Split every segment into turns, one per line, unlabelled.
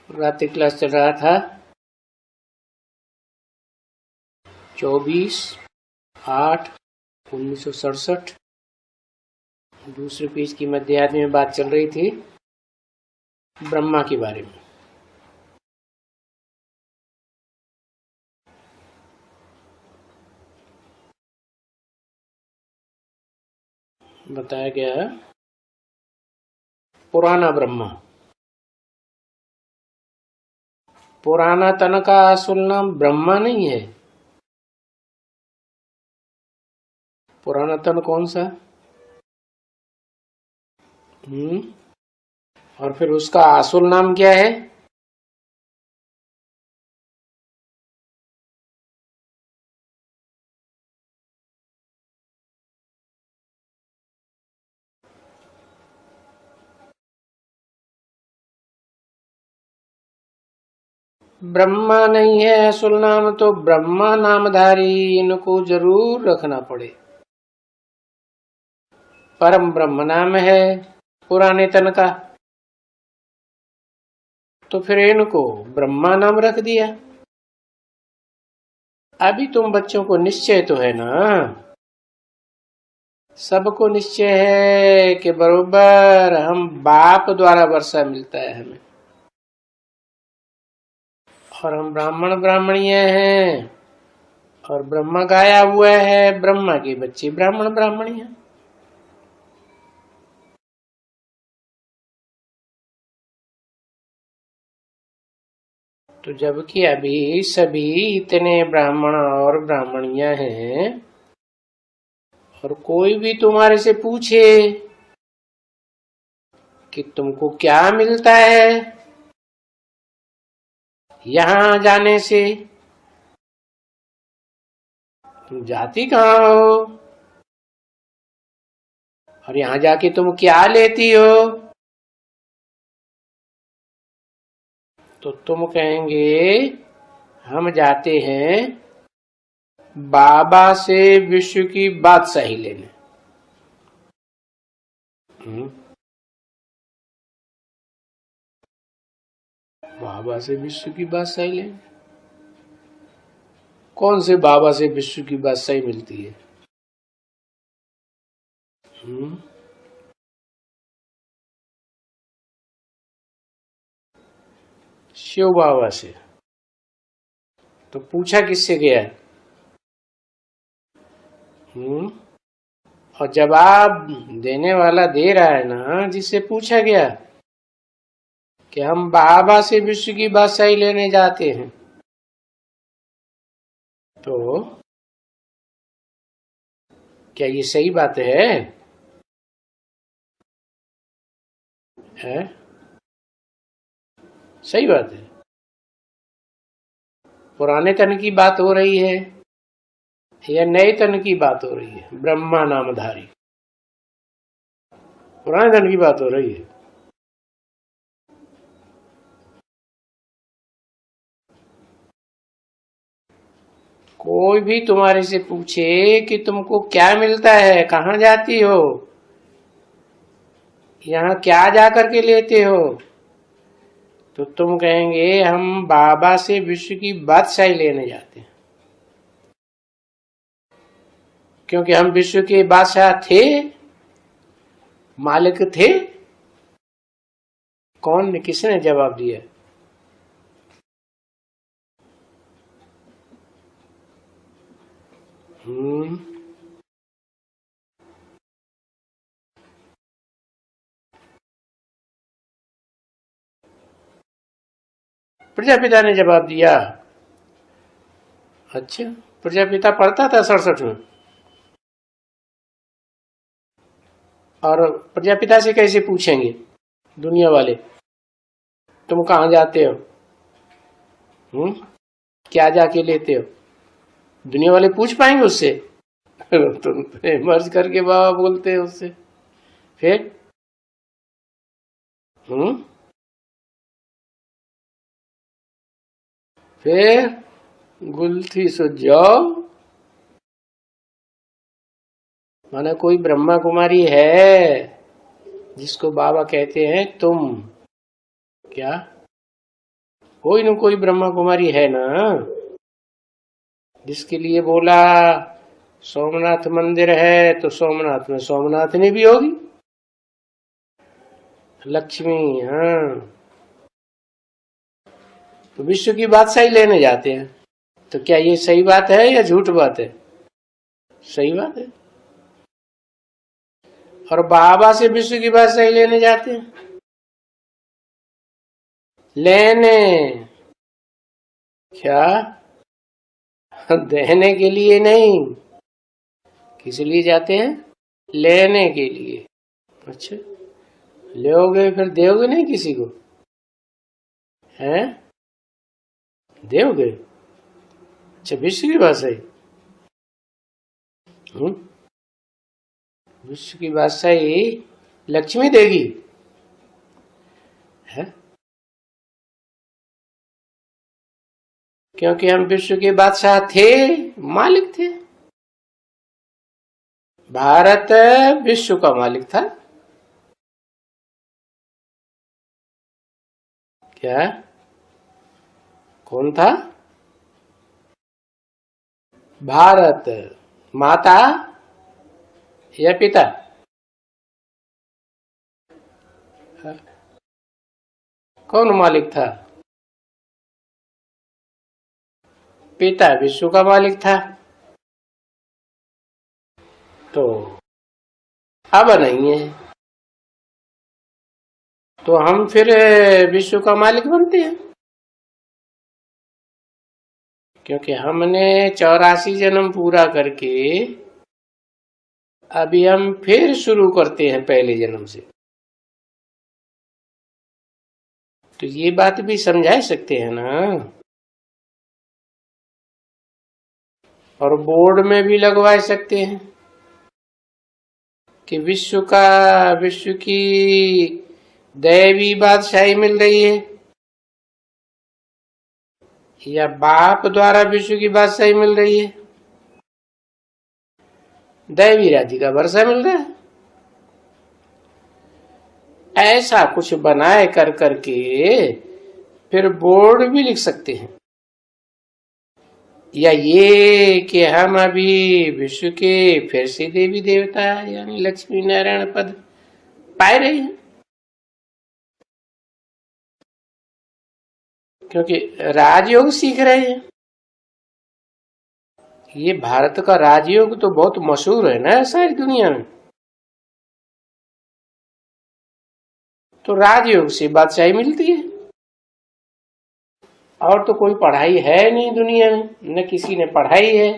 रात्रि क्लास चल रहा था 24/8/1967। दूसरे पेज की मध्याह्न में बात चल रही थी ब्रह्मा के बारे में। बताया गया है पुराना ब्रह्मा। पुराना तन का असल नाम ब्रह्मा नहीं है। पुराना तन कौन सा? और फिर उसका असल नाम क्या है? ब्रह्मा नहीं है असल नाम तो ब्रह्मा नामधारी, इनको जरूर रखना पड़े। परम ब्रह्म नाम है पुराने तन का, तो फिर इनको ब्रह्मा नाम रख दिया। अभी तुम बच्चों को निश्चय तो है ना, सबको निश्चय है कि बरोबर हम बाप द्वारा वर्षा मिलता है हमें, और हम ब्राह्मण ब्राह्मणीय हैं, और ब्रह्मा गाया हुआ है, ब्रह्मा के बच्चे ब्राह्मण ब्राह्मणी हैं। तो जबकि अभी सभी इतने ब्राह्मण और ब्राह्मणियां हैं, और कोई भी तुम्हारे से पूछे कि तुमको क्या मिलता है यहां जाने से, तुम जाती कहाँ हो और यहां जाके तुम क्या लेती हो, तो तुम कहेंगे हम जाते हैं बाबा से विश्व की बादशाही लेने। बाबा से विश्व की बादशाही लेने? कौन से बाबा से विश्व की बादशाही मिलती है? शिव बाबा से। तो पूछा किससे गया? और जवाब देने वाला दे रहा है ना जिससे पूछा गया कि हम बाबा से विश्व की बादशाही लेने जाते हैं। तो क्या ये सही बात है? सही बात है। पुराने तन की बात हो रही है या नए तन की बात हो रही है? ब्रह्मा नामधारी पुराने तन की बात हो रही है। कोई भी तुम्हारे से पूछे कि तुमको क्या मिलता है, कहाँ जाती हो, यहाँ क्या जा करके लेते हो, तो तुम कहेंगे हम बाबा से विश्व की बादशाही लेने जाते हैं, क्योंकि हम विश्व के बादशाह थे, मालिक थे। कौन ने, किसने जवाब दिया? प्रजापिता ने जवाब दिया। अच्छा, प्रजापिता पढ़ता था 67 में, और प्रजापिता से कैसे पूछेंगे दुनिया वाले तुम कहाँ जाते हो, क्या जाके लेते हो? दुनिया वाले पूछ पाएंगे उससे? तुम मर्ज करके बाबा बोलते हैं उससे। फिर फिर गुलथी सुझ जाओ, माना कोई ब्रह्मा कुमारी है जिसको बाबा कहते हैं तुम क्या कोई न कोई ब्रह्मा कुमारी है ना, जिसके लिए बोला सोमनाथ मंदिर है तो सोमनाथ में सोमनाथनी भी होगी, लक्ष्मी। हाँ, तो विश्व की बादशाही लेने जाते हैं, तो क्या ये सही बात है या झूठ बात है? सही बात है। और बाबा से विश्व की बादशाही लेने जाते हैं, लेने क्या, देने के लिए नहीं। किस लिए जाते हैं? लेने के लिए। अच्छा, लोगे फिर दोगे नहीं किसी को? हैं? दोगे? अच्छा, विश्व की बादशाही। विश्व की बादशाही लक्ष्मी देगी है, क्योंकि हम विश्व के बादशाह थे, मालिक थे। भारत विश्व का मालिक था। क्या? कौन था? भारत। माता या पिता? कौन मालिक था? पिता विश्व का मालिक था। तो अब नहीं है, तो हम फिर विश्व का मालिक बनते हैं, क्योंकि हमने 84 जन्म पूरा करके अभी हम फिर शुरू करते हैं पहले जन्म से। तो ये बात भी समझा सकते हैं ना, और बोर्ड में भी लगवा सकते हैं कि विश्व की दैवी बादशाही मिल रही है, या बाप द्वारा विश्व की बादशाही मिल रही है, दैवी राज्य का वर्षा मिल रहा है। ऐसा कुछ बनाए कर करके फिर बोर्ड भी लिख सकते हैं, या ये कि हम अभी विश्व के फिर से देवी देवता यानी लक्ष्मी नारायण पद पाए रहे हैं, क्योंकि राजयोग सीख रहे हैं। ये भारत का राजयोग तो बहुत मशहूर है ना सारी दुनिया में, तो राजयोग से बादशाही मिलती है। और तो कोई पढ़ाई है नहीं दुनिया में, न किसी ने पढ़ाई है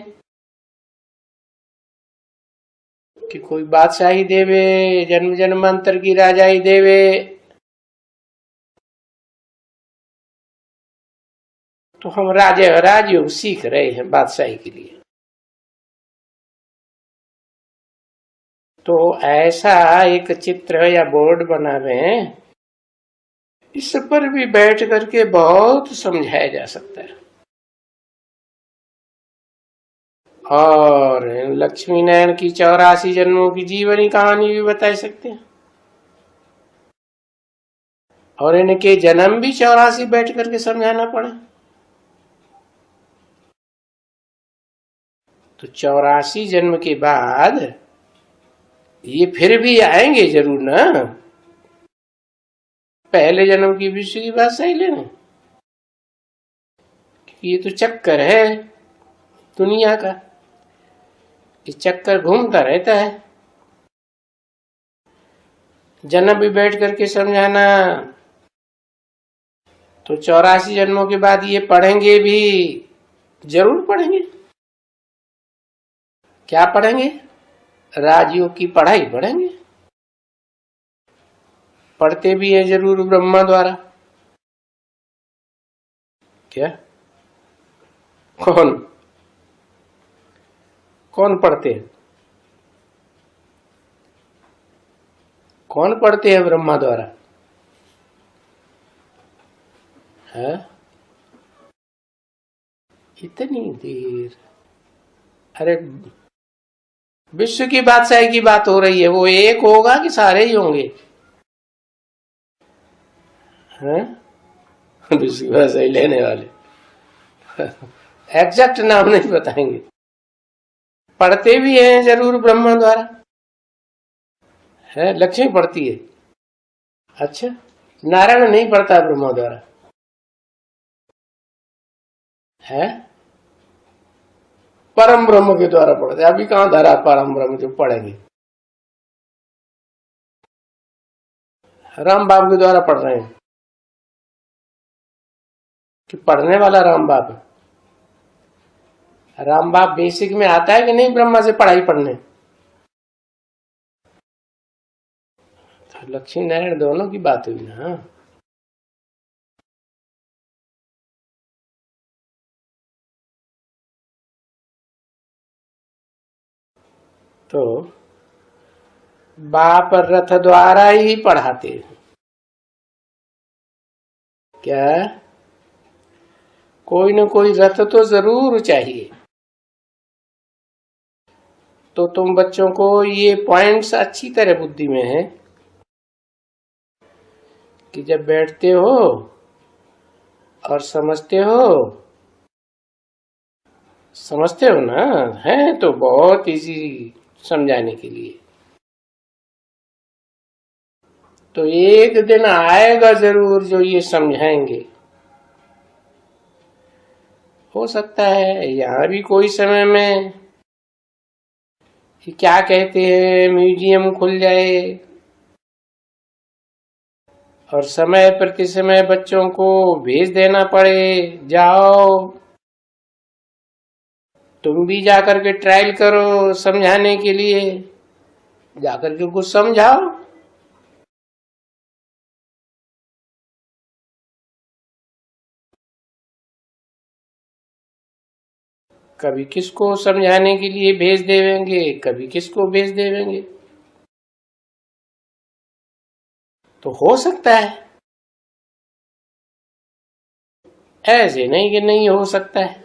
कि कोई बादशाही देवे, जन्म जन्मांतर की राजाई देवे। तो हम राजयोग सीख रहे हैं बादशाही के लिए। तो ऐसा एक चित्र या बोर्ड बना रहे हैं, इस पर भी बैठ करके बहुत समझाया जा सकता है, और लक्ष्मी नारायण की 84 जन्मों की जीवनी कहानी भी बता सकते हैं, और इनके जन्म भी 84 बैठ करके समझाना पड़ा। तो 84 जन्म के बाद ये फिर भी आएंगे जरूर ना, पहले जन्म की विश्व की बात सही लेना। ये तो चक्कर है दुनिया का, ये चक्कर घूमता रहता है। जन्म भी बैठ करके समझाना, तो 84 जन्मों के बाद ये पढ़ेंगे भी, जरूर पढ़ेंगे। क्या पढ़ेंगे? राजयोग की पढ़ाई पढ़ेंगे, पढ़ते भी है जरूर ब्रह्मा द्वारा। क्या? कौन कौन पढ़ते हैं? कौन पढ़ते हैं ब्रह्मा द्वारा? है इतनी देर? अरे, विश्व की बादशाही की बात हो रही है, वो एक होगा कि सारे ही होंगे? हैं? विश्व की भाषा ही लेने वाले। एग्जैक्ट नाम नहीं बताएंगे। पढ़ते भी हैं जरूर ब्रह्मा द्वारा, है लक्ष्मी पढ़ती है। अच्छा, नारायण नहीं पढ़ता ब्रह्मा द्वारा है, परम ब्रह्म के द्वारा पढ़ते। अभी कहां धरा परम ब्रह्म जो पढ़ेंगे, राम बाप के द्वारा पढ़ रहे हैं कि पढ़ने वाला राम बाप है। राम बाप बेसिक में आता है कि नहीं ब्रह्मा से पढ़ाई पढ़ने? तो लक्ष्मी नारायण दोनों की बात हुई ना। तो बाप रथ द्वारा ही पढ़ाते हैं क्या? कोई न कोई रथ तो जरूर चाहिए। तो तुम बच्चों को ये पॉइंट्स अच्छी तरह बुद्धि में है कि जब बैठते हो और समझते हो ना, है तो बहुत इजी समझाने के लिए। तो एक दिन आएगा जरूर जो ये समझाएंगे। हो सकता है यहाँ भी कोई समय में कि क्या कहते हैं म्यूजियम खुल जाए और समय प्रति समय बच्चों को भेज देना पड़े, जाओ तुम भी जाकर के ट्रायल करो समझाने के लिए, जाकर के कुछ समझाओ। कभी किसको समझाने के लिए भेज देंगे, कभी किसको भेज देंगे। तो हो सकता है, ऐसे नहीं कि नहीं हो सकता है।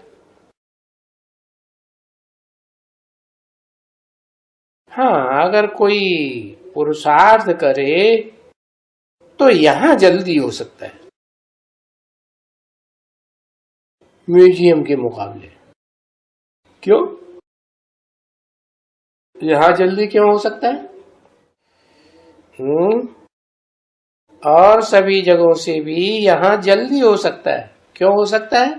हाँ, अगर कोई पुरुषार्थ करे तो यहां जल्दी हो सकता है म्यूजियम के मुकाबले। क्यों? यहां जल्दी क्यों हो सकता है? और सभी जगहों से भी यहां जल्दी हो सकता है। क्यों हो सकता है?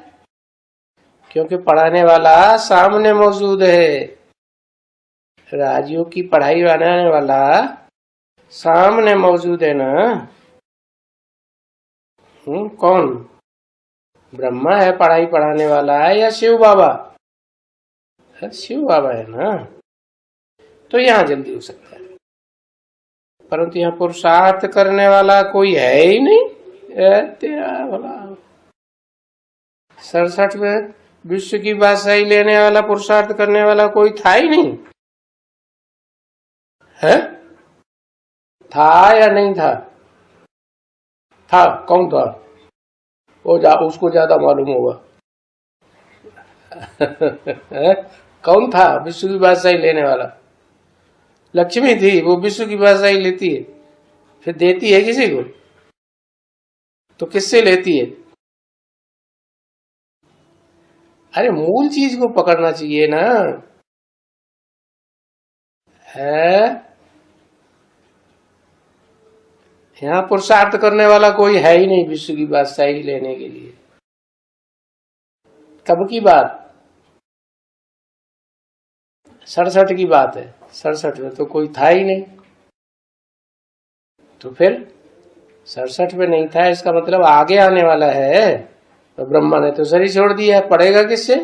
क्योंकि पढ़ाने वाला सामने मौजूद है। राजियों की पढ़ाई बनाने वाला सामने मौजूद है ना। कौन? ब्रह्मा है पढ़ाई पढ़ाने वाला है या शिव बाबा? शिव बाबा है ना, तो यहां जल्दी हो सकता है। परंतु यहाँ पुरुषार्थ करने वाला कोई है ही नहीं। भला 67 में विश्व की बादशाही लेने वाला पुरुषार्थ करने वाला कोई था ही नहीं है। था या नहीं था? था। कौन था? उसको ज्यादा मालूम होगा। कौन था विश्व की बादशाही लेने वाला? लक्ष्मी थी, वो विश्व की बादशाही लेती है, फिर देती है किसी को? तो किससे लेती है? अरे मूल चीज को पकड़ना चाहिए ना। है यहाँ पुरुषार्थ करने वाला कोई है ही नहीं विश्व की बादशाही लेने के लिए। कब की बात? 67 की बात है। 67 में तो कोई था ही नहीं। तो फिर 67 में नहीं था इसका मतलब आगे आने वाला है। तो ब्रह्मा ने तो शरीर छोड़ दिया, पढ़ेगा किससे?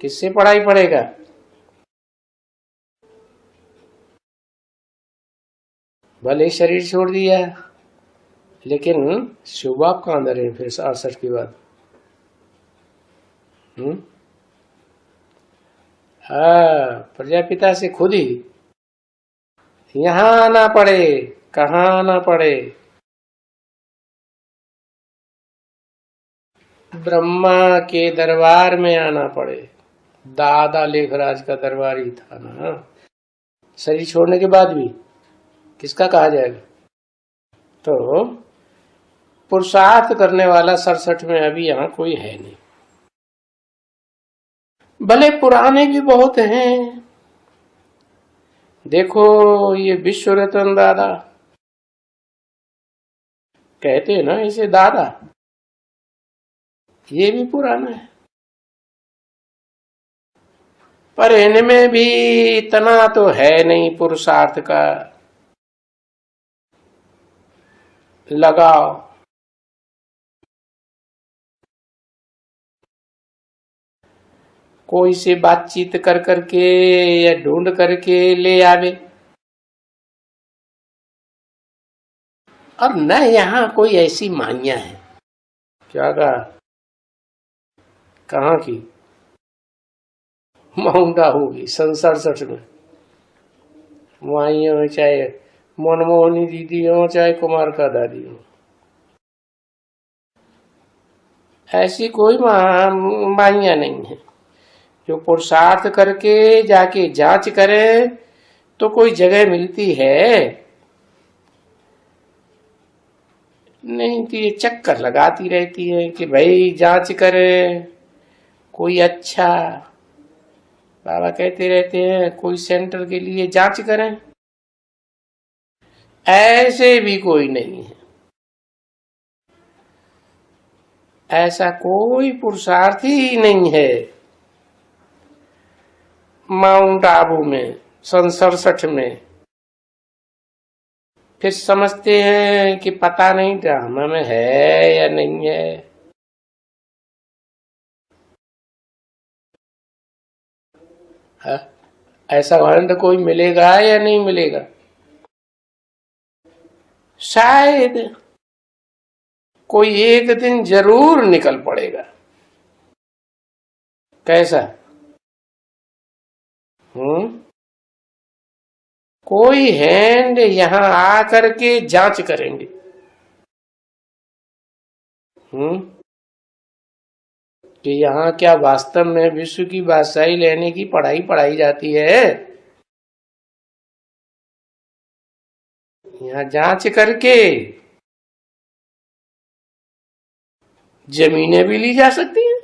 किससे पढ़ाई पढ़ेगा? भले शरीर छोड़ दिया, लेकिन शुभाप कहां धरे फिर 68 के बाद? हाँ, प्रजापिता से खुद ही यहां आना पड़े। कहां आना पड़े? ब्रह्मा के दरबार में आना पड़े। दादा लेखराज का दरबार ही था ना। शरीर छोड़ने के बाद भी किसका कहा जाएगा? तो पुरुषार्थ करने वाला 67 में अभी यहां कोई है नहीं। भले पुराने भी बहुत हैं। देखो ये विश्व रतन दादा, कहते हैं ना इसे दादा, ये भी पुराना है, पर इनमें भी इतना तो है नहीं पुरुषार्थ का लगाओ। कोई से बातचीत कर करके या ढूंढ करके ले आवे, और न यहाँ कोई ऐसी मानिया है। क्या कहा? कहाँ की? माउंट आबू की 67 में। वहीं हो, चाहे मनमोहनी दीदी हो चाहे कुमार का दादी हो, ऐसी कोई मानिया नहीं है। जो पुरुषार्थ करके जाके जांच करे तो कोई जगह मिलती है नहीं, तो ये चक्कर लगाती रहती है कि भाई जांच करे कोई अच्छा। बाबा कहते रहते हैं कोई सेंटर के लिए जांच करें, ऐसे भी कोई नहीं है। ऐसा कोई पुरुषार्थ ही नहीं है माउंट आबू में 67 में। फिर समझते हैं कि पता नहीं ड्रामा में है या नहीं है। हा? ऐसा वर्णन कोई मिलेगा या नहीं मिलेगा? शायद कोई एक दिन जरूर निकल पड़ेगा। कैसा? कोई हैंड यहां आकर के जांच करेंगे। कि यहाँ क्या वास्तव में विश्व की बादशाही लेने की पढ़ाई पढ़ाई जाती है? यहाँ जांच करके जमीनें भी ली जा सकती हैं।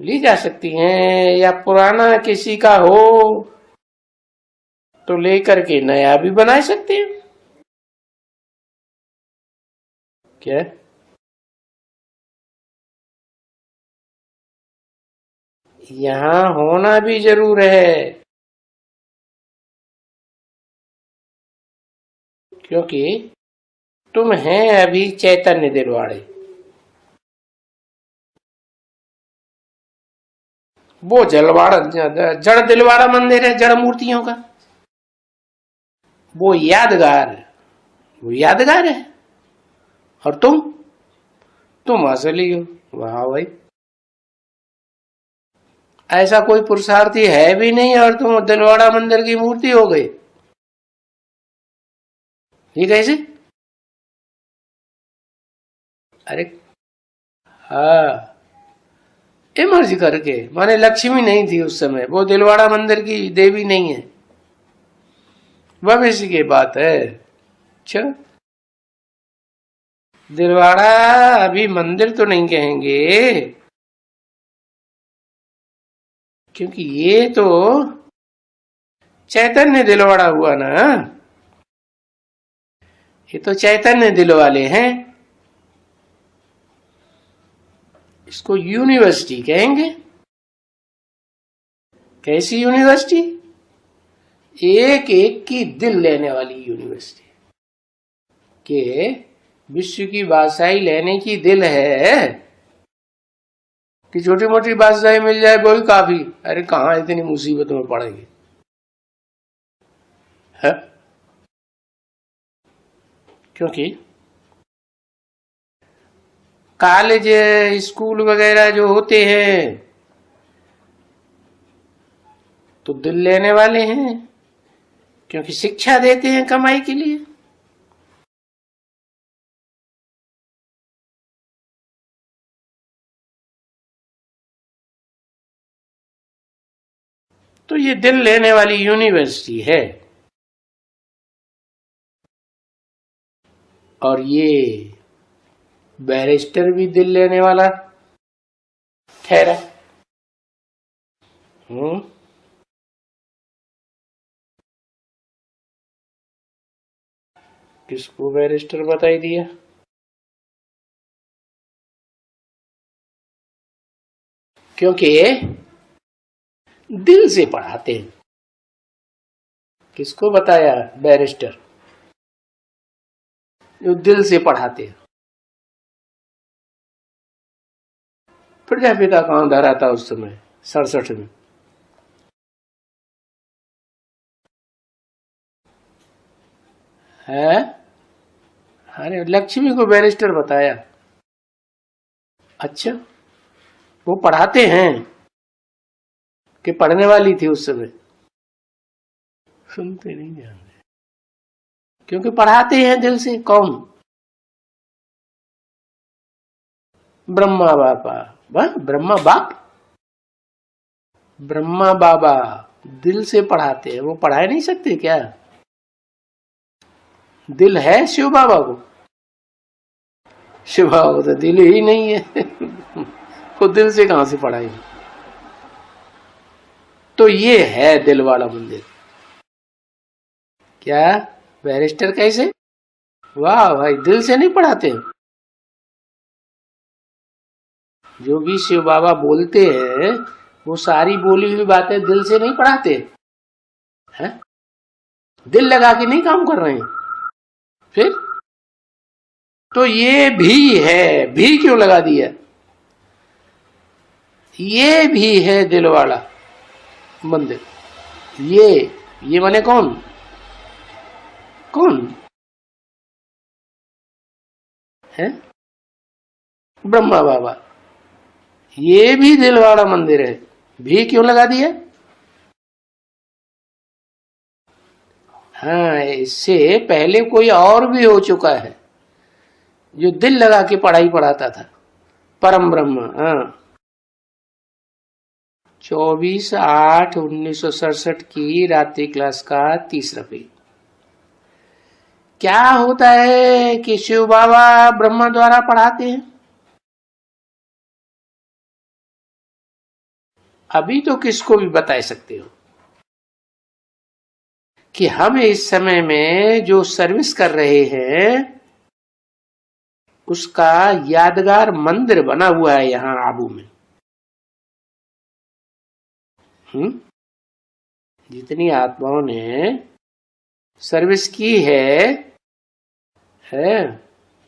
ली जा सकती हैं, या पुराना किसी का हो तो लेकर के नया भी बना सकते हैं। क्या? यहां होना भी जरूर है, क्योंकि तुम हैं अभी चैतन्य दिलवाड़े। वो जलवाड़ा जड़ दिलवाड़ा मंदिर है जड़ मूर्तियों का, वो यादगार है, वो यादगार है। और तुम असली हो। वाह भाई, ऐसा कोई पुरुषार्थी है भी नहीं और तुम दिलवाड़ा मंदिर की मूर्ति हो गई। ये कैसे? अरे हाँ, इमर्ज करके, माने लक्ष्मी नहीं थी उस समय, वो दिलवाड़ा मंदिर की देवी नहीं है, भविष्य की बात है। अच्छा, दिलवाड़ा अभी मंदिर तो नहीं कहेंगे, क्योंकि ये तो चैतन्य दिलवाड़ा हुआ ना, ये तो चैतन्य दिल वाले हैं, इसको यूनिवर्सिटी कहेंगे। कैसी यूनिवर्सिटी? एक एक की दिल लेने वाली यूनिवर्सिटी, के विश्व की बादशाही लेने की दिल है कि छोटी मोटी बादशाही मिल जाए वही काफी। अरे कहां इतनी मुसीबतों में पड़ेंगे? है? क्योंकि कॉलेज स्कूल वगैरह जो होते हैं तो दिल लेने वाले हैं, क्योंकि शिक्षा देते हैं कमाई के लिए। तो ये दिल लेने वाली यूनिवर्सिटी है। और ये बैरिस्टर भी दिल लेने वाला ठहरा। किसको बैरिस्टर बताई दिया? क्योंकि दिल से पढ़ाते हैं। किसको बताया? बैरिस्टर, जो दिल से पढ़ाते हैं। प्रजापिता कहां धरा था उस समय 67 में? है? अरे लक्ष्मी को बैरिस्टर बताया। अच्छा, वो पढ़ाते हैं कि पढ़ने वाली थी उस समय? सुनते नहीं जानते, क्योंकि पढ़ाते हैं दिल से। कौन? ब्रह्मा बाबा। ब्रह्मा बाप, ब्रह्मा बाबा दिल से पढ़ाते हैं। वो पढ़ा नहीं सकते क्या? दिल है शिव बाबा को? शिव बाबा को तो दिल ही नहीं है। वो दिल से कहां से पढ़ाएंगे? तो ये है दिल वाला मंदिर। क्या बैरिस्टर कैसे? वाह भाई, दिल से नहीं पढ़ाते। जो भी शिव बाबा बोलते हैं वो सारी बोली हुई बातें दिल से नहीं पढ़ाते हैं। दिल लगा के नहीं काम कर रहे हैं। फिर तो ये भी है। भी क्यों लगा दिया? ये भी है दिल वाला मंदिर। ये माने कौन? कौन है? ब्रह्मा बाबा। ये भी दिल वाला मंदिर है। भी क्यों लगा दिया? हाँ, इससे पहले कोई और भी हो चुका है जो दिल लगा के पढ़ाई पढ़ाता था। परम ब्रह्म। हाँ, 24/8/1967 की रात्रि क्लास का तीसरा पेज। क्या होता है कि शिव बाबा ब्रह्मा द्वारा पढ़ाते हैं। अभी तो किसको भी बता सकते हो कि हम इस समय में जो सर्विस कर रहे हैं उसका यादगार मंदिर बना हुआ है यहां आबू में। जितनी आत्माओं ने सर्विस की है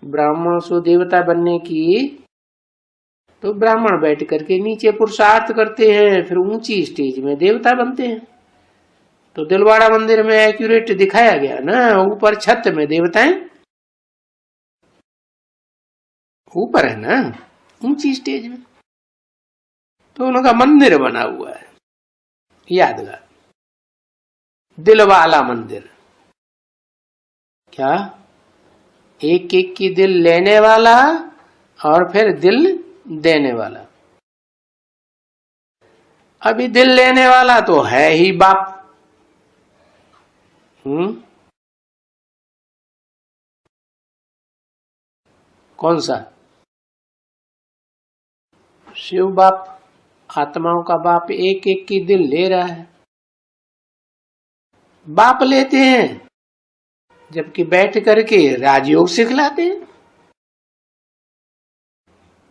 ब्राह्मण से देवता बनने की, तो ब्राह्मण बैठ करके नीचे पुरुषार्थ करते हैं, फिर ऊंची स्टेज में देवता बनते हैं। तो दिलवाड़ा मंदिर में एक्यूरेट दिखाया गया ना, ऊपर छत में देवताएं, ऊपर है ना ऊंची स्टेज में। तो उनका मंदिर बना हुआ है यादगार, दिलवाला मंदिर। क्या? एक एक की दिल लेने वाला और फिर दिल देने वाला। अभी दिल लेने वाला तो है ही बाप। कौन सा? शिव बाप, आत्माओं का बाप एक एक की दिल ले रहा है। बाप लेते हैं जबकि बैठ करके राजयोग सिखलाते हैं,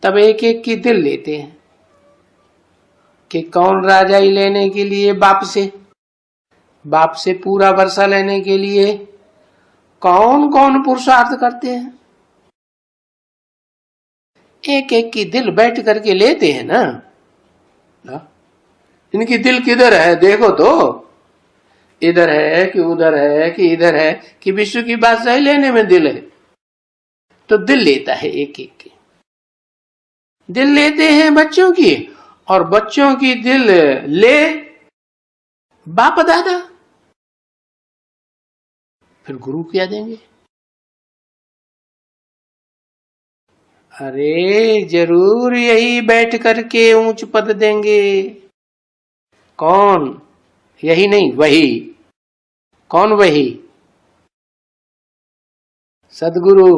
तब एक एक की दिल लेते हैं कि कौन राजाई लेने के लिए बाप से पूरा वर्षा लेने के लिए कौन कौन पुरुषार्थ करते हैं। एक एक की दिल बैठ करके लेते हैं ना। इनकी दिल किधर है देखो तो, इधर है कि उधर है कि इधर है कि विश्व की बादशाही लेने में दिल है। तो दिल लेता है एक एक की। दिल लेते हैं बच्चों की, और बच्चों की दिल ले बाप दादा, फिर गुरु क्या देंगे? अरे जरूर यही बैठ करके ऊंच पद देंगे। कौन? यही नहीं, वही। कौन वही? सदगुरु।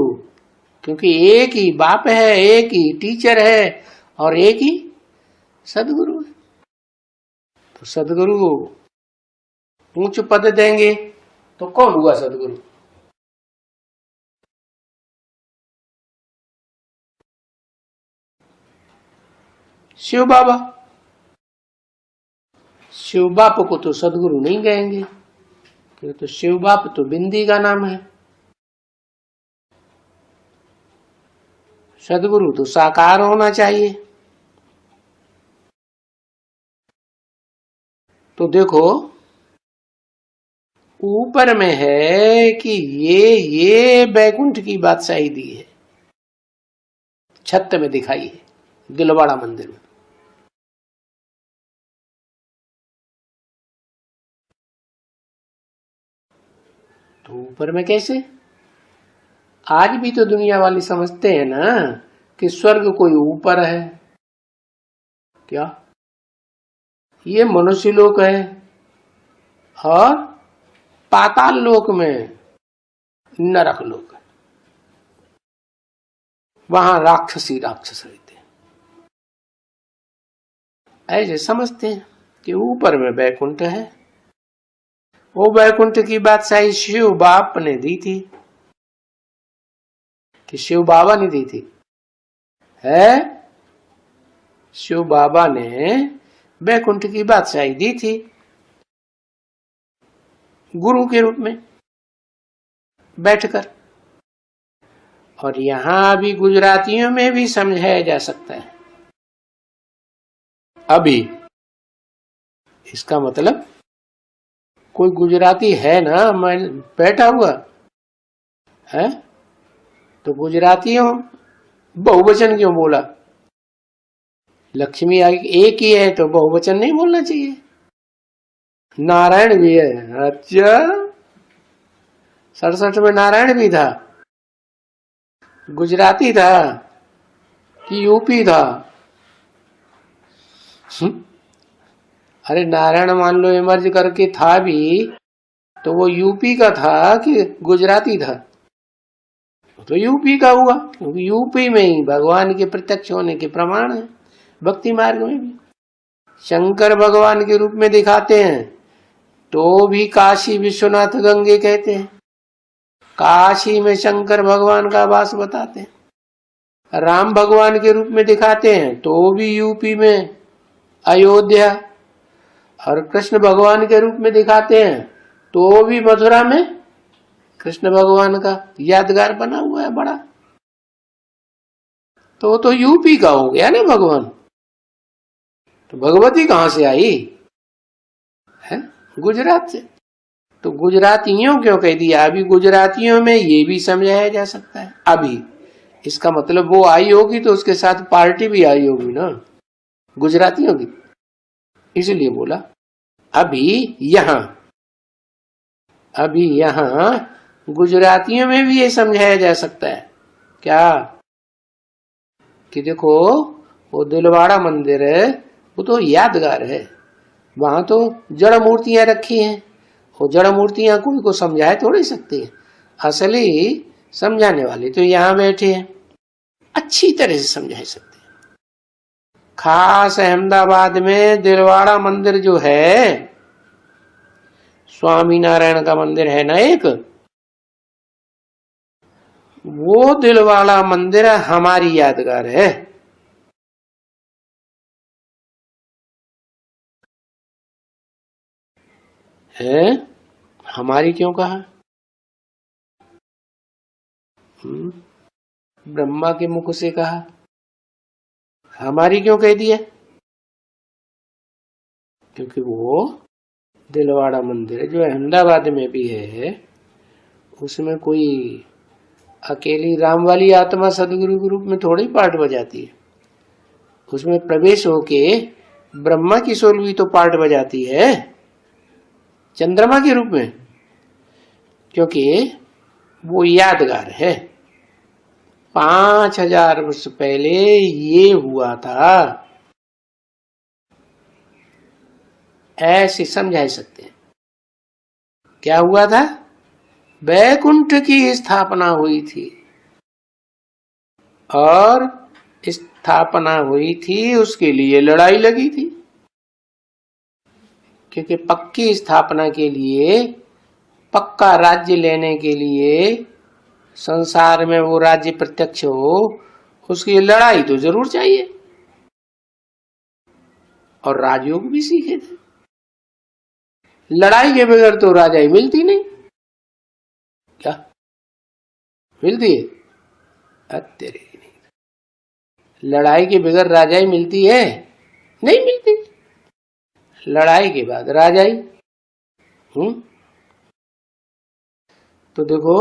क्योंकि एक ही बाप है, एक ही टीचर है और एक ही सदगुरु है। तो सदगुरु ऊंच पद देंगे तो कौन हुआ सदगुरु? शिव बाबा। शिव बाप को तो सदगुरु नहीं कहेंगे, क्योंकि तो शिव बाप तो बिंदी का नाम है। सदगुरु तो साकार होना चाहिए। तो देखो ऊपर में है कि ये बैकुंठ की बादशाही दी है, छत में दिखाई है दिलवाड़ा मंदिर में। तो ऊपर में कैसे? आज भी तो दुनिया वाले समझते हैं ना कि स्वर्ग कोई ऊपर है। क्या? ये मनुष्य लोक है और पाताल लोक में नरक लोक है, वहां राक्षसी राक्षस रहते हैं। ऐसे समझते हैं कि ऊपर में बैकुंठ है। वो बैकुंठ की बादशाही शिव बाप ने दी थी कि शिव बाबा ने दी थी? है शिव बाबा ने बैकुंठ की बादशाही दी थी गुरु के रूप में बैठकर। और यहां भी गुजरातियों में भी समझाया जा सकता है अभी। इसका मतलब कोई गुजराती है ना मैं बैठा हुआ है, तो गुजरातियों बहुवचन क्यों बोला? लक्ष्मी एक ही है तो बहुवचन नहीं बोलना चाहिए। नारायण भी है। अच्छा, 67 में नारायण भी था? गुजराती था कि यूपी था? अरे नारायण मान लो इमर्ज करके था भी तो वो यूपी का था कि गुजराती था? तो यूपी का हुआ, क्योंकि यूपी में ही भगवान के प्रत्यक्ष होने के प्रमाण है। भक्ति मार्ग में भी शंकर भगवान के रूप में दिखाते हैं तो भी काशी विश्वनाथ गंगे कहते हैं। काशी में शंकर भगवान का वास बताते हैं। राम भगवान के रूप में दिखाते हैं तो भी यूपी में अयोध्या, और कृष्ण भगवान के रूप में दिखाते हैं तो भी मथुरा में कृष्ण भगवान का यादगार बना हुआ है बड़ा। तो यूपी का हो गया ना भगवान। तो भगवती कहां से आई है? गुजरात से। तो गुजरातियों क्यों कह दिया? अभी गुजरातियों में ये भी समझाया जा सकता है अभी। इसका मतलब वो आई होगी तो उसके साथ पार्टी भी आई होगी ना गुजरातियों की, इसलिए बोला अभी यहां गुजरातियों में भी ये समझाया जा सकता है। क्या? कि देखो वो दिलवाड़ा मंदिर है वो तो यादगार है, वहां तो जड़ मूर्तियां रखी हैं। वो जड़ मूर्तियां कोई को समझाए थोड़ी सकती है, असली समझाने वाले तो यहाँ बैठे हैं, अच्छी तरह से समझा सकते हैं। खास अहमदाबाद में दिलवाड़ा मंदिर जो है, स्वामी नारायण का मंदिर है ना एक, वो दिलवाड़ा मंदिर हमारी यादगार है। है? हमारी क्यों कहा? ब्रह्मा के मुख से कहा, हमारी क्यों कह दिया? क्योंकि वो दिलवाड़ा मंदिर जो अहमदाबाद में भी है उसमें कोई अकेली राम वाली आत्मा सदगुरु के रूप में थोड़ी पार्ट बजाती है। उसमें प्रवेश होके ब्रह्मा की 16वीं तो पार्ट बजाती है चंद्रमा के रूप में, क्योंकि वो यादगार है। 5000 वर्ष पहले ये हुआ था। ऐसे समझा सकते हैं। क्या हुआ था? वैकुंठ की स्थापना हुई थी, और स्थापना हुई थी उसके लिए लड़ाई लगी थी, क्योंकि पक्की स्थापना के लिए, पक्का राज्य लेने के लिए, संसार में वो राज्य प्रत्यक्ष हो, उसकी लड़ाई तो जरूर चाहिए। और राजयोग भी सीखे थे। लड़ाई के बगैर तो राजाई मिलती नहीं। क्या मिलती है? तेरे लड़ाई के बगैर राजाई मिलती है? नहीं मिलती। लड़ाई के बाद राजाई। तो देखो,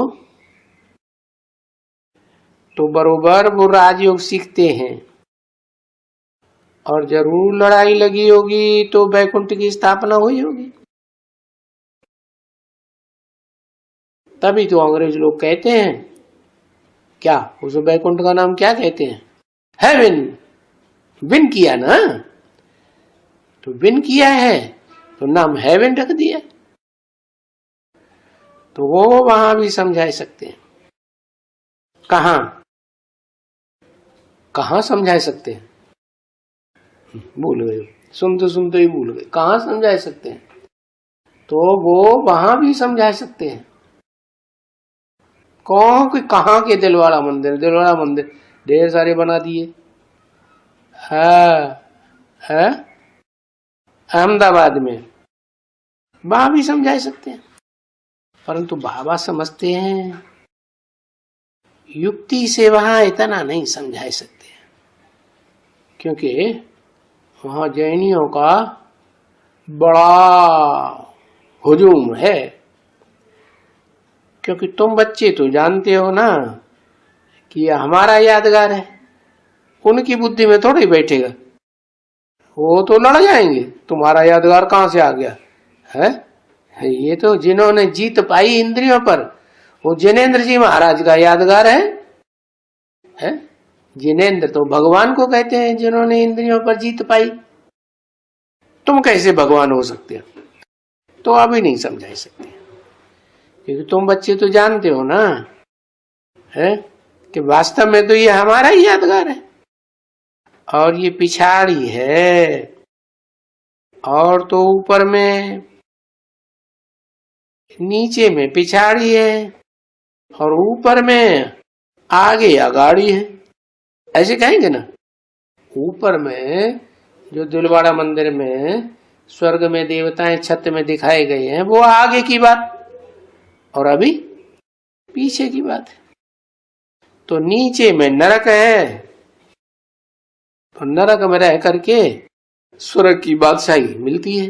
तो बरोबर वो राजयोग सीखते हैं, और जरूर लड़ाई लगी होगी तो वैकुंठ की स्थापना हुई होगी। तभी तो अंग्रेज लोग कहते हैं, क्या उस वैकुंठ का नाम क्या कहते हैं? हेवन। विन किया ना, तो विन किया है तो नाम हेवन रख दिया। तो वो वहां भी समझा सकते हैं। कहां कहां समझा सकते हैं? भूल गए, सुनते ही भूल गए। कहां समझा सकते हैं? तो वो वहां भी समझा सकते हैं। कहां के दिलवाड़ा मंदिर ढेर सारे बना दिए। है अहमदाबाद में, वहां भी समझा सकते हैं। परंतु बाबा समझते हैं युक्ति से वहां इतना नहीं समझा सकते, क्योंकि वहां जैनियों का बड़ा हुजूम है। क्योंकि तुम बच्चे तो जानते हो ना कि यह हमारा यादगार है, उनकी बुद्धि में थोड़ी बैठेगा। वो तो लड़ जाएंगे, तुम्हारा यादगार कहां से आ गया है? ये तो जिन्होंने जीत पाई इंद्रियों पर, वो जिनेंद्र जी महाराज का यादगार है? जिनेंद्र तो भगवान को कहते हैं, जिन्होंने इंद्रियों पर जीत पाई। तुम कैसे भगवान हो सकते हो? तो अभी नहीं समझा सकते, क्योंकि तुम बच्चे तो जानते हो ना है कि वास्तव में तो ये हमारा ही यादगार है, और ये पिछाड़ी है, और तो ऊपर में, नीचे में पिछाड़ी है, और ऊपर में आगे अगाड़ी है। ऐसे कहेंगे ना। ऊपर में जो दिलवाड़ा मंदिर में स्वर्ग में देवताएं छत में दिखाए गए हैं, वो आगे की बात, और अभी पीछे की बात है। तो नीचे में नरक है, तो नरक में रह करके स्वर्ग की बादशाही मिलती है।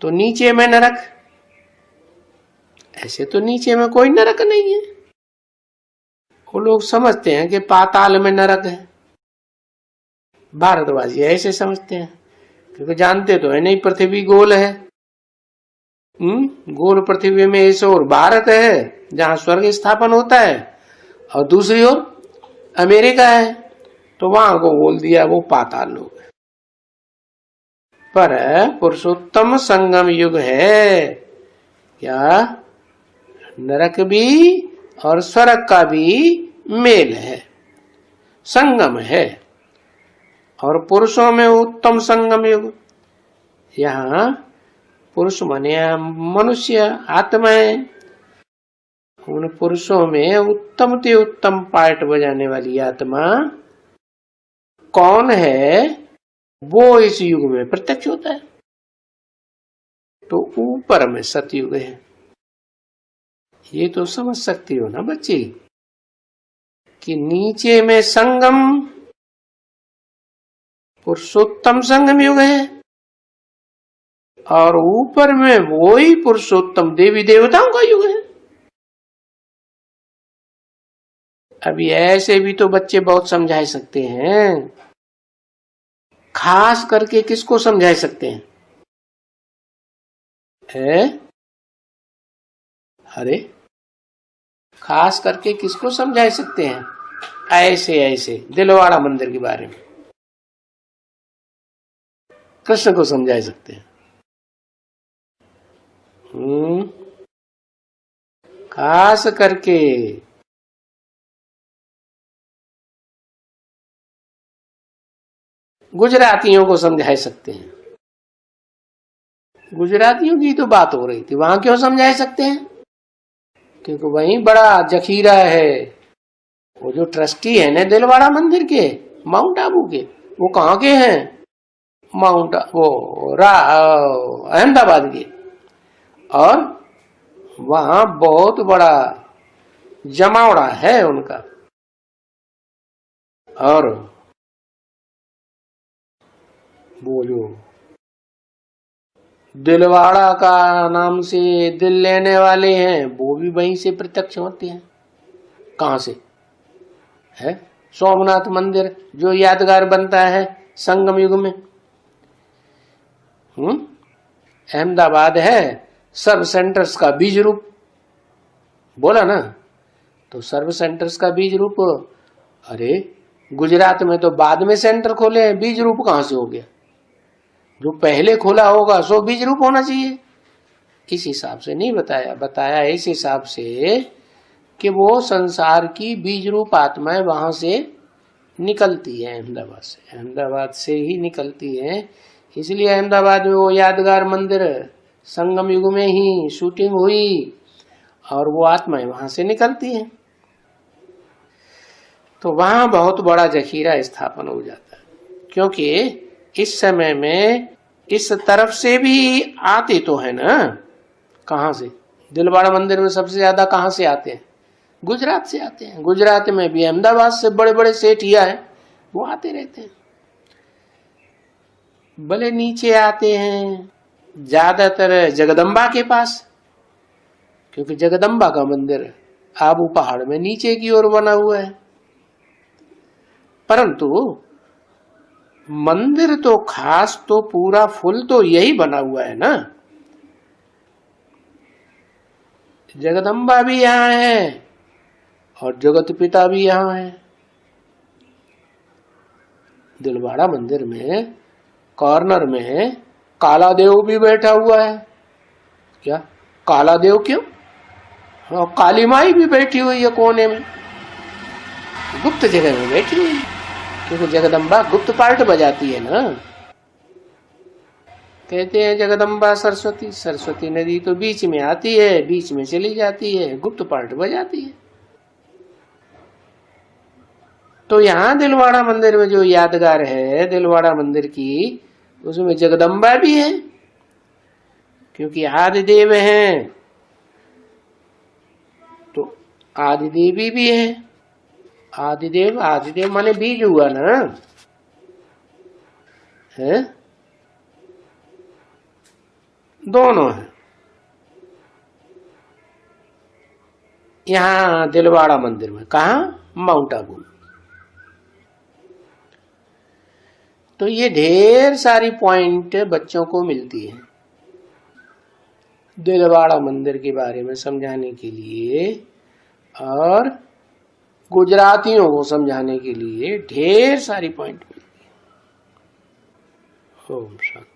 तो नीचे में नरक, ऐसे तो नीचे में कोई नरक नहीं है। वो लोग समझते हैं कि पाताल में नरक है, भारतवासी ऐसे समझते हैं, क्योंकि जानते तो है नहीं पृथ्वी गोल है। गोल पृथ्वी में ऐसे और भारत है जहां स्वर्ग स्थापन होता है, और दूसरी ओर अमेरिका है, तो वहां को बोल दिया वो पाताल लोग। पर पुरुषोत्तम संगम युग है क्या? नरक भी और स्वर्ग का भी मेल है, संगम है। और पुरुषों में उत्तम संगम युग, यहाँ पुरुष माने मनुष्य आत्माएं, उन पुरुषों में उत्तम से उत्तम पार्ट बजाने वाली आत्मा कौन है, वो इस युग में प्रत्यक्ष होता है। तो ऊपर में सतयुग है। ये तो समझ सकती हो ना बच्ची कि नीचे में संगम पुरुषोत्तम संगम युग है, और ऊपर में वो ही पुरुषोत्तम देवी देवताओं का युग है। अभी ऐसे भी तो बच्चे बहुत समझा सकते हैं। खास करके किसको समझा सकते हैं? अरे खास करके किसको समझा सकते हैं? ऐसे ऐसे दिलवाड़ा मंदिर के बारे में कृष्ण को समझा सकते हैं। खास करके गुजरातियों को समझा सकते हैं। गुजरातियों की तो बात हो रही थी, वहां क्यों समझा सकते हैं? क्योंकि वहीं बड़ा जखीरा है। वो जो ट्रस्टी है ना दिलवाड़ा मंदिर के, माउंट आबू के, वो कहाँ के हैं? अहमदाबाद के। और वहां बहुत बड़ा जमावड़ा है उनका। और वो जो दिलवाड़ा का नाम से दिल लेने वाले हैं, वो भी वहीं से प्रत्यक्ष होते हैं। कहां से? है सोमनाथ मंदिर जो यादगार बनता है संगम युग में। अहमदाबाद है सर्व सेंटर्स का बीज रूप, बोला ना। तो सर्व सेंटर्स का बीज रूप, अरे गुजरात में तो बाद में सेंटर खोले हैं, बीज रूप कहां से हो गया? जो पहले खोला होगा सो बीज रूप होना चाहिए। इस हिसाब से नहीं बताया, बताया इस हिसाब से कि वो संसार की बीज रूप आत्माएं वहां से निकलती है, अहमदाबाद से ही निकलती है। इसलिए अहमदाबाद में वो यादगार मंदिर संगम युग में ही शूटिंग हुई और वो आत्माएं वहां से निकलती हैं। तो वहां बहुत बड़ा जखीरा स्थापन हो जाता है, क्योंकि इस समय में इस तरफ से भी आते तो है ना। कहां से? दिलवाड़ा मंदिर में सबसे ज्यादा कहां से आते हैं? गुजरात से आते हैं। गुजरात में भी अहमदाबाद से बड़े बड़े सेठिया हैं, वो आते रहते हैं। भले नीचे आते हैं ज्यादातर जगदम्बा के पास, क्योंकि जगदम्बा का मंदिर आबू पहाड़ में नीचे की ओर बना हुआ है। परंतु मंदिर तो खास तो पूरा फुल तो यही बना हुआ है ना। जगदम्बा भी यहां है और जगत पिता भी यहां है। दिलवाड़ा मंदिर में कॉर्नर में काला देव भी बैठा हुआ है। क्या काला देव क्यों? और काली माई भी बैठी हुई है कोने में, गुप्त जगह में बैठी हुई है, क्योंकि जगदम्बा गुप्त पार्ट बजाती है ना। कहते हैं जगदम्बा सरस्वती, सरस्वती नदी तो बीच में आती है, बीच में चली जाती है, गुप्त पार्ट बजाती है। तो यहाँ दिलवाड़ा मंदिर में जो यादगार है दिलवाड़ा मंदिर की, उसमें जगदम्बा भी है, क्योंकि आदिदेव हैं तो आदिदेवी भी है। आदिदेव, आदिदेव माने बीज हुआ ना, है दोनों है। यहाँ दिलवाड़ा मंदिर में, कहा? माउंट आबू। तो ये ढेर सारी पॉइंट बच्चों को मिलती है दिलवाड़ा मंदिर के बारे में समझाने के लिए, और गुजरातियों को समझाने के लिए ढेर सारी पॉइंट मिलती है। ओम शांति।